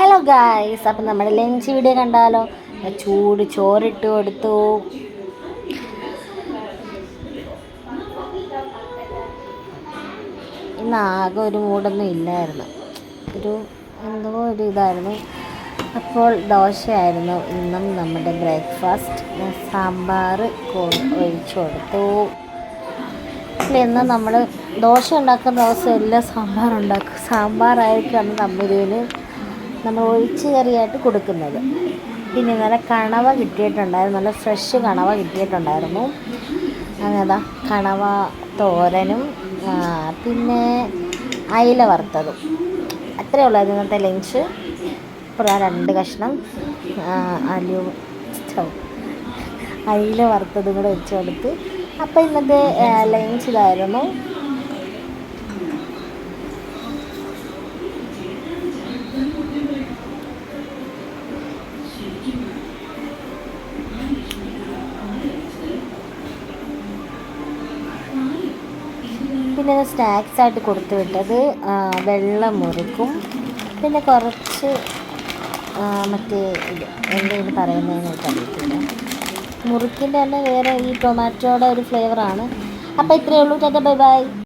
Hello guys, അപ്പം നമ്മുടെ lunch video കണ്ടാലോ. ചൂട് ചോറിട്ട് കൊടുത്തു. ഇന്ന് ആകെ ഒരു മൂടൊന്നും ഇല്ലായിരുന്നു, എന്തോ ഒരു ഇതായിരുന്നു. അപ്പോൾ ദോശയായിരുന്നു ഇന്നും നമ്മുടെ ബ്രേക്ക്ഫാസ്റ്റ്. സാമ്പാർ ഒഴിച്ചു കൊടുത്തു. ഇന്ന് നമ്മൾ ദോശ ഉണ്ടാക്കുന്ന ദിവസം എല്ലാം സാമ്പാർ ഉണ്ടാക്കും. സാമ്പാറായിരിക്കും തമ്മിൽ നമ്മൾ ഒഴിച്ച് കറിയായിട്ട് കൊടുക്കുന്നത്. പിന്നെ നല്ല കണവ കിട്ടിയിട്ടുണ്ടായിരുന്നു, നല്ല ഫ്രഷ് കണവ കിട്ടിയിട്ടുണ്ടായിരുന്നു. അങ്ങനെ കണവ തോരനും പിന്നെ അയില വറുത്തതും. അത്രയേ ഉള്ളായിരുന്നു ഇന്നത്തെ ലഞ്ച്. ഇപ്പോൾ 2 കഷ്ണം അയില വറുത്തതും കൂടെ വെച്ച് കൊടുത്ത്. അപ്പോൾ ഇന്നത്തെ ലഞ്ച് ഇതായിരുന്നു. പിന്നെ സ്നാക്സായിട്ട് കൊടുത്തു വിട്ടത് വെള്ളം മുറുക്കും, പിന്നെ കുറച്ച് മറ്റേ എന്തെങ്കിലും പറയുന്നതെന്ന് എനിക്കറിയത്തില്ല. മുറുക്കിൻ്റെ തന്നെ വേറെ ഈ ടൊമാറ്റോയുടെ ഒരു ഫ്ലേവറാണ്. അപ്പോൾ ഇത്രയേ ഉള്ളൂ. Tata, bye bye.